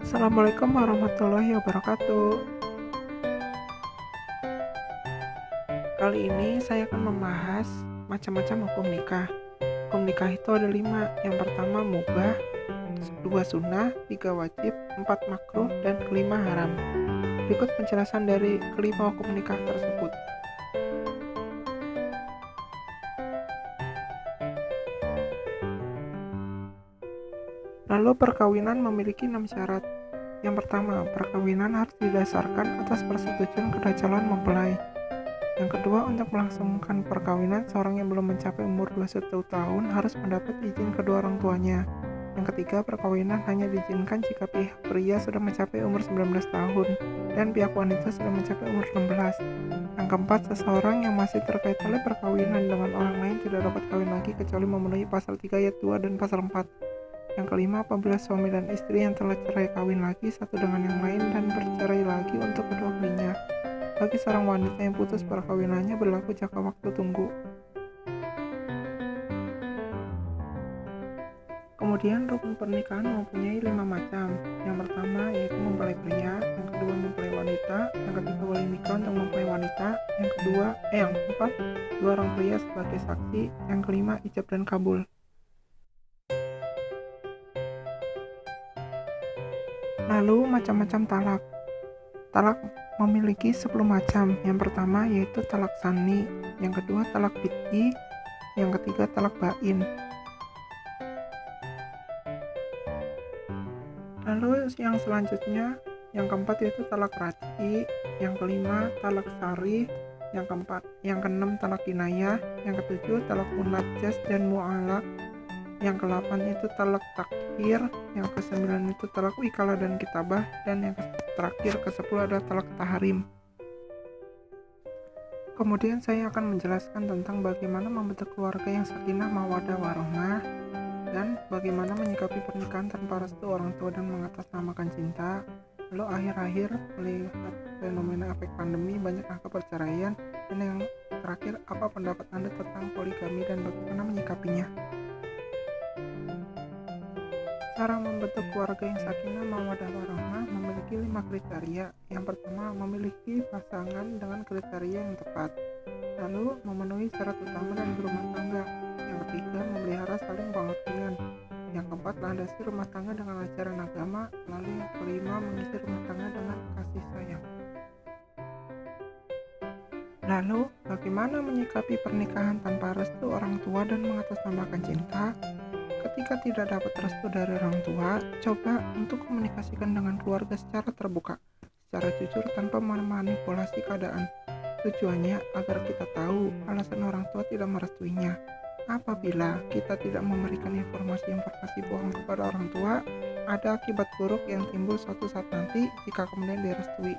Assalamualaikum warahmatullahi wabarakatuh. Kali ini saya akan membahas macam-macam hukum nikah. Hukum nikah itu ada 5. Yang pertama mubah, 2 sunnah, 3 wajib, 4 makruh, dan kelima haram. Berikut penjelasan dari kelima hukum nikah tersebut. Lalu perkawinan memiliki 6 syarat. Yang pertama, perkawinan harus didasarkan atas persetujuan kedua calon mempelai. Yang kedua, untuk melangsungkan perkawinan, seorang yang belum mencapai umur 21 tahun harus mendapat izin kedua orang tuanya. Yang ketiga, perkawinan hanya diizinkan jika pihak pria sudah mencapai umur 19 tahun dan pihak wanita sudah mencapai umur 16. Yang keempat, seseorang yang masih terkait oleh perkawinan dengan orang lain tidak dapat kawin lagi kecuali memenuhi pasal 3 ayat 2 dan pasal 4. Yang kelima, apabila suami dan istri yang telah cerai kawin lagi satu dengan yang lain dan bercerai lagi untuk kedua kalinya. Bagi seorang wanita yang putus perkawinannya berlaku jangka waktu tunggu. Kemudian rukun pernikahan mempunyai 5 macam. Yang pertama yaitu mempelai pria, yang kedua mempelai wanita, yang ketiga wali nikah untuk mempelai wanita, yang keempat dua orang pria sebagai saksi, yang kelima ijab dan kabul. Lalu macam-macam talak. Talak memiliki 10 macam. Yang pertama yaitu talak sani, yang kedua talak bid'i, yang ketiga talak bain. Lalu yang selanjutnya, yang keempat yaitu talak raj'i, yang kelima talak sari, yang keenam talak kinayah, yang ketujuh talak munajjas dan mu'alaq, yang ke-8 itu talak takhir, yang ke-9 itu talak wikalah dan kitabah, dan yang terakhir ke-10 adalah talak tahrim. Kemudian saya akan menjelaskan tentang bagaimana membentuk keluarga yang sakinah mawaddah warahmah dan bagaimana menyikapi pernikahan tanpa restu orang tua dan mengatasnamakan cinta. Lalu akhir-akhir melihat fenomena efek pandemi, banyak angka perceraian, dan yang terakhir apa pendapat Anda tentang poligami dan bagaimana menyikapinya. Cara membentuk keluarga yang sakinah mawaddah warahmah memiliki 5 kriteria. Yang pertama, memiliki pasangan dengan kriteria yang tepat. Lalu, memenuhi syarat utama dan berumah tangga. Yang ketiga, memelihara saling pengertian. Yang keempat, landasi rumah tangga dengan ajaran agama. Lalu yang kelima, mengisi rumah tangga dengan kasih sayang. Lalu, bagaimana menyikapi pernikahan tanpa restu orang tua dan mengatasnamakan cinta? Ketika tidak dapat restu dari orang tua, coba untuk komunikasikan dengan keluarga secara terbuka, secara jujur tanpa memanipulasi keadaan. Tujuannya agar kita tahu alasan orang tua tidak merestuinya. Apabila kita tidak memberikan informasi bohong kepada orang tua, ada akibat buruk yang timbul suatu saat nanti jika kemudian direstui.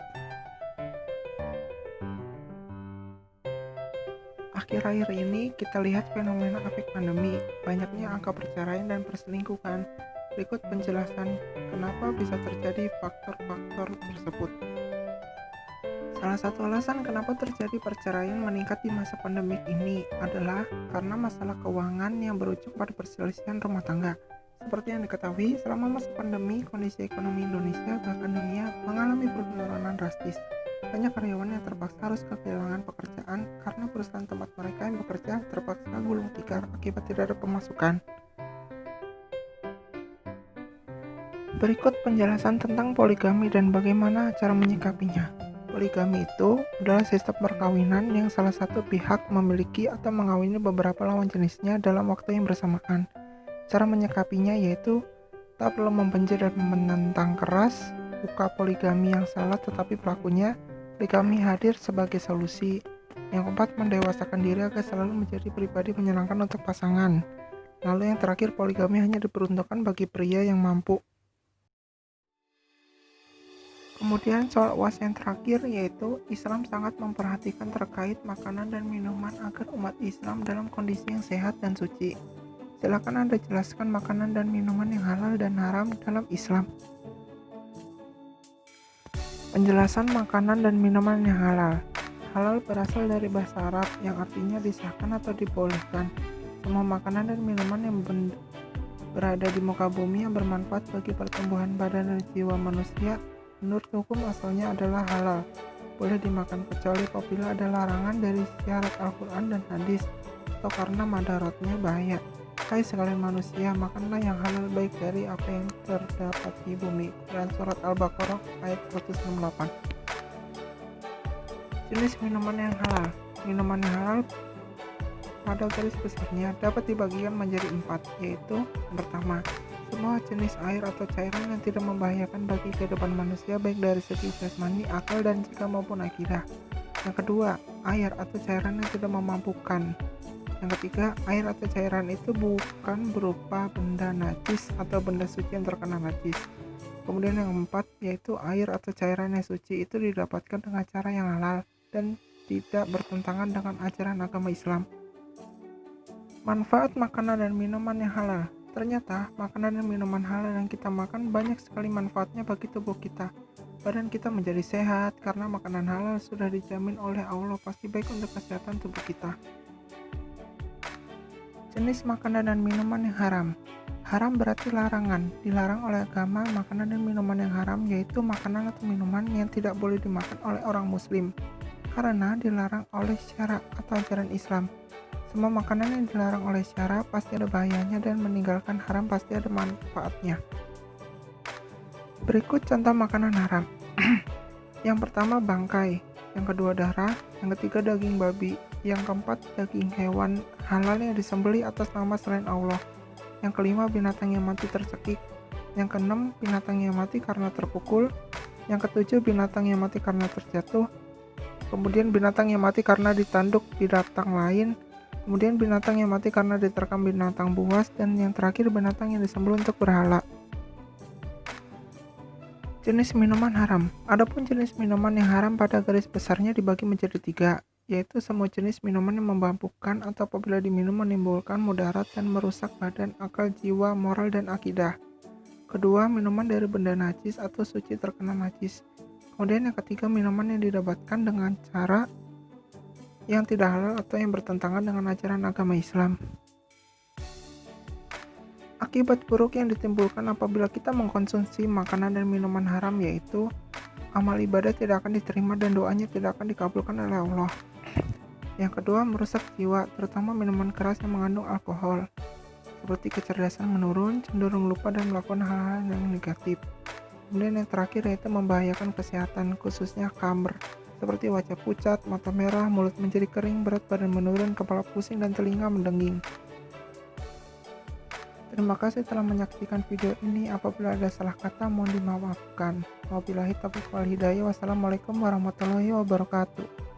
Akhir-akhir ini kita lihat fenomena efek pandemi, banyaknya angka perceraian dan perselingkuhan. Berikut penjelasan kenapa bisa terjadi faktor-faktor tersebut. Salah satu alasan kenapa terjadi perceraian meningkat di masa pandemik ini adalah karena masalah keuangan yang berujung pada perselisihan rumah tangga. Seperti yang diketahui, selama masa pandemi, kondisi ekonomi Indonesia bahkan dunia mengalami penurunan drastis. Banyak karyawan yang terpaksa harus kehilangan pekerjaan karena perusahaan tempat mereka yang bekerja terpaksa gulung tikar akibat tidak ada pemasukan. Berikut penjelasan tentang poligami dan bagaimana cara menyikapinya. Poligami itu adalah sistem perkawinan yang salah satu pihak memiliki atau mengawini beberapa lawan jenisnya dalam waktu yang bersamaan. Cara menyikapinya yaitu tak perlu membenci dan menentang keras buka poligami yang salah, tetapi pelakunya poligami hadir sebagai solusi. Yang keempat, mendewasakan diri agar selalu menjadi pribadi menyenangkan untuk pasangan. Lalu yang terakhir, poligami hanya diperuntukkan bagi pria yang mampu. Kemudian soal UAS yang terakhir yaitu Islam sangat memperhatikan terkait makanan dan minuman agar umat Islam dalam kondisi yang sehat dan suci. Silakan Anda jelaskan makanan dan minuman yang halal dan haram dalam Islam. Penjelasan makanan dan minuman yang halal. Halal berasal dari bahasa Arab yang artinya disahkan atau dibolehkan. Semua makanan dan minuman yang berada di muka bumi yang bermanfaat bagi pertumbuhan badan dan jiwa manusia, menurut hukum asalnya adalah halal, boleh dimakan kecuali apabila ada larangan dari syarat Al-Quran dan hadis atau karena madaratnya bahaya. Hai sekalian manusia, makanlah yang halal baik dari apa yang terdapat di bumi. Quran Surat Al-Baqarah ayat 168. Jenis minuman yang halal. Minuman yang halal pada garis besarnya dapat dibagikan menjadi 4, yaitu yang pertama, semua jenis air atau cairan yang tidak membahayakan bagi kehidupan manusia baik dari segi jasmani, akal, dan jiwa maupun akidah. Yang kedua, air atau cairan yang tidak memabukkan. Yang ketiga, air atau cairan itu bukan berupa benda najis atau benda suci yang terkena najis. Kemudian yang keempat, yaitu air atau cairan yang suci itu didapatkan dengan cara yang halal dan tidak bertentangan dengan ajaran agama Islam. Manfaat makanan dan minuman yang halal. Ternyata makanan dan minuman halal yang kita makan banyak sekali manfaatnya bagi tubuh kita. Badan kita menjadi sehat karena makanan halal sudah dijamin oleh Allah pasti baik untuk kesehatan tubuh kita. Jenis makanan dan minuman yang haram. Haram berarti larangan, dilarang oleh agama. Makanan dan minuman yang haram yaitu makanan atau minuman yang tidak boleh dimakan oleh orang muslim karena dilarang oleh syara atau ajaran Islam. Semua makanan yang dilarang oleh syara pasti ada bahayanya dan meninggalkan haram pasti ada manfaatnya. Berikut contoh makanan haram. Yang pertama bangkai, yang kedua darah, yang ketiga daging babi, yang keempat daging hewan halal yang disembelih atas nama selain Allah, yang kelima binatang yang mati tercekik, yang keenam binatang yang mati karena terpukul, yang ketujuh binatang yang mati karena terjatuh, kemudian binatang yang mati karena ditanduk binatang lain, kemudian binatang yang mati karena diterkam binatang buas, dan yang terakhir binatang yang disembelih untuk berhala. Jenis minuman haram. Adapun jenis minuman yang haram pada garis besarnya dibagi menjadi 3, yaitu semua jenis minuman yang memabukkan atau apabila diminum menimbulkan mudarat dan merusak badan, akal, jiwa, moral, dan akidah. Kedua, minuman dari benda najis atau suci terkena najis. Kemudian yang ketiga, minuman yang didapatkan dengan cara yang tidak halal atau yang bertentangan dengan ajaran agama Islam. Akibat buruk yang ditimbulkan apabila kita mengkonsumsi makanan dan minuman haram yaitu amal ibadah tidak akan diterima dan doanya tidak akan dikabulkan oleh Allah. Yang kedua, merusak jiwa, terutama minuman keras yang mengandung alkohol, seperti kecerdasan menurun, cenderung lupa dan melakukan hal-hal yang negatif. Kemudian yang terakhir yaitu membahayakan kesehatan, khususnya khamr, seperti wajah pucat, mata merah, mulut menjadi kering, berat badan menurun, kepala pusing, dan telinga mendenging. Terima kasih telah menyaksikan video ini. Apabila ada salah kata mohon dimaafkan. Wabillahi taufiq wal hidayah. Wassalamualaikum warahmatullahi wabarakatuh.